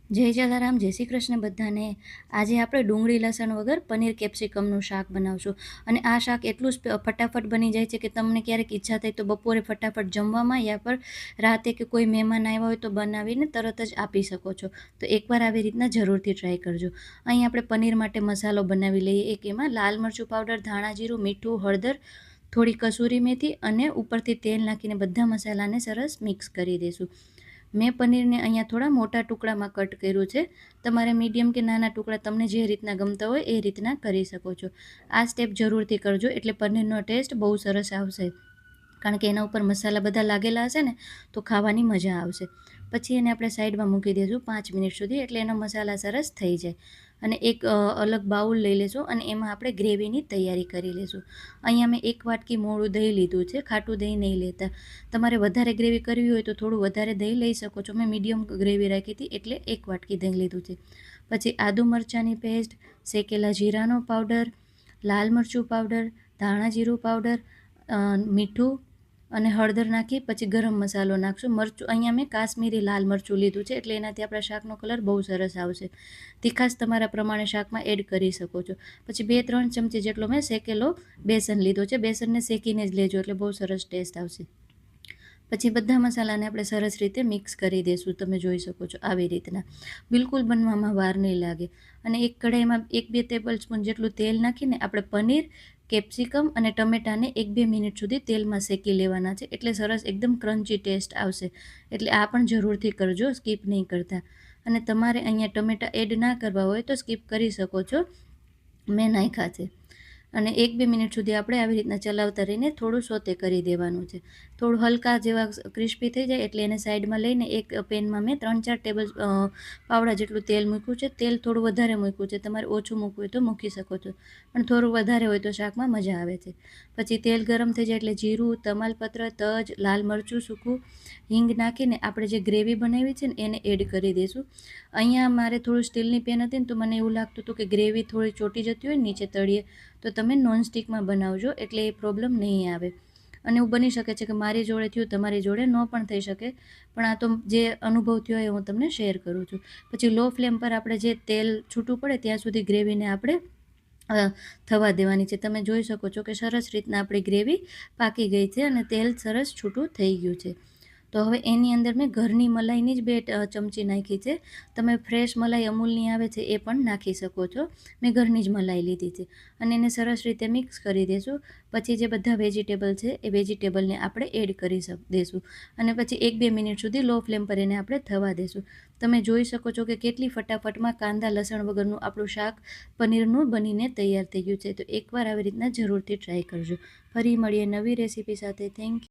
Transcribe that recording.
જય જલારામ, જય શ્રી કૃષ્ણ બધાને। આજે આપણે ડુંગળી લસણ વગર પનીર કેપ્સિકમનું શાક બનાવશું। અને આ શાક એટલું જ ફટાફટ બની જાય છે કે તમને ક્યારેક ઈચ્છા થાય તો બપોરે ફટાફટ જમવામાં યા પર રાતે કે કોઈ મહેમાન આવ્યા હોય તો બનાવીને તરત જ આપી શકો છો। તો એકવાર આવી રીતના જરૂરથી ટ્રાય કરજો। અહીં આપણે પનીર માટે મસાલો બનાવી લઈએ। એક એમાં લાલ મરચું પાવડર, ધાણા જીરું, મીઠું, હળદર, થોડી કસૂરી મેથી અને ઉપરથી તેલ નાખીને બધા મસાલાને સરસ મિક્સ કરી દઈશું। મેં પનીરને અહીંયા થોડા મોટા ટુકડામાં કટ કર્યું છે। તમારે મીડિયમ કે નાના ટુકડા તમને જે રીતના ગમતા હોય એ રીતના કરી શકો છો। આ સ્ટેપ જરૂરથી કરજો એટલે પનીરનો ટેસ્ટ બહુ સરસ આવશે, કારણ કે એના ઉપર મસાલા બધા લાગેલા હશે ને તો ખાવાની મજા આવશે। પછી એને આપણે સાઈડમાં મૂકી દઈશું 5 મિનિટ સુધી, એટલે એનો મસાલા સરસ થઈ જાય। અને એક અલગ બાઉલ લઈ લેશું અને એમાં આપણે ગ્રેવીની તૈયારી કરી લઈશું। અહીંયા મેં 1 વાટકી મોળું દહીં લીધું છે, ખાટું દહીં નહીં લેતા। તમારે વધારે ગ્રેવી કરવી હોય તો થોડું વધારે દહીં લઈ શકો છો। મેં મીડિયમ ગ્રેવી રાખી હતી એટલે 1 વાટકી દહીં લીધું છે। પછી આદુ મરચાંની પેસ્ટ, શેકેલા જીરાનો પાવડર, લાલ મરચું પાવડર, ધાણા જીરું પાવડર, મીઠું અને હળદર નાખી પછી ગરમ મસાલો નાખશું। મરચું અહીંયા મેં કાશ્મીરી લાલ મરચું લીધું છે એટલે એનાથી આપણા શાકનો કલર બહુ સરસ આવશે। તીખાશ તમારા પ્રમાણે શાકમાં એડ કરી શકો છો। પછી 2-3 ચમચી જેટલો મેં શેકેલો બેસન લીધો છે। બેસનને શેકીને જ લેજો એટલે બહુ સરસ ટેસ્ટ આવશે। પછી બધા મસાલાને આપણે સરસ રીતે મિક્સ કરી દઈશું। તમે જોઈ શકો છો આવી રીતના, બિલકુલ બનવામાં વાર નહીં લાગે। અને એક કઢાઈમાં 1-2 ટેબલ સ્પૂન જેટલું તેલ નાખીને આપણે પનીર, કેપ્સિકમ અને ટમેટાને 1-2 મિનિટ સુધી તેલમાં શેકી લેવાના છે, એટલે સરસ એકદમ ક્રન્ચી ટેસ્ટ આવશે। એટલે આ પણ જરૂરથી કરજો, સ્કીપ નહીં કરતા। અને તમારે અહીંયા ટમેટા એડ ના કરવા હોય તો સ્કીપ કરી શકો છો, મેં નાખ્યા છે। અને 1-2 મિનિટ સુધી આપણે આવી રીતના ચલાવતા રહીને થોડું સોતે કરી દેવાનું છે। થોડું હલકા જેવા ક્રિસ્પી થઈ જાય એટલે એને સાઈડમાં લઈને એક પેનમાં મેં 3-4 ટેબલ પાવડા જેટલું તેલ મૂક્યું છે। તેલ થોડું વધારે મૂક્યું છે, તમારે ઓછું મૂકવું હોય તો મૂકી શકો છો, પણ થોડું વધારે હોય તો શાકમાં મજા આવે છે। પછી તેલ ગરમ થઈ જાય એટલે જીરું, તમાલપત્ર, તજ, લાલ મરચું સૂકું, હિંગ નાખીને આપણે જે ગ્રેવી બનાવી છે ને એને એડ કરી દઈશું। અહીંયા મારે થોડું સ્ટીલની પેન હતી ને તો મને એવું લાગતું હતું કે ગ્રેવી થોડી ચોટી જતી હોય નીચે તળીએ, તો તમે નોનસ્ટિકમાં બનાવજો એટલે એ પ્રોબ્લેમ નહીં આવે। અને એવું બની શકે છે કે મારી જોડે થયું, તમારી જોડે ન પણ થઈ શકે, પણ આ તો જે અનુભવ થયો એ હું તમને શેર કરું છું। પછી લો ફ્લેમ પર આપણે જે તેલ છૂટું પડે ત્યાં સુધી ગ્રેવીને આપણે થવા દેવાની છે। તમે જોઈ શકો છો કે સરસ રીતના આપણી ગ્રેવી પાકી ગઈ છે અને તેલ સરસ છૂટું થઈ ગયું છે। તો હવે એની અંદર મેં ઘરની મલાઈની જ 2 ચમચી નાખી છે। તમે ફ્રેશ મલાઈ અમૂલની આવે છે એ પણ નાખી શકો છો, મેં ઘરની જ મલાઈ લીધી છે। અને એને સરસ રીતે મિક્સ કરી દઈશું। પછી જે બધા વેજીટેબલ છે એ વેજીટેબલને આપણે એડ કરી દઈશું અને પછી 1-2 મિનિટ સુધી લો ફ્લેમ પર એને આપણે થવા દઈશું। તમે જોઈ શકો છો કે કેટલી ફટાફટમાં કાંદા લસણ વગરનું આપણું શાક પનીરનું બનીને તૈયાર થઈ ગયું છે। તો એકવાર આવી રીતના જરૂરથી ટ્રાય કરજો। ફરી મળીએ નવી રેસીપી સાથે। Thank you.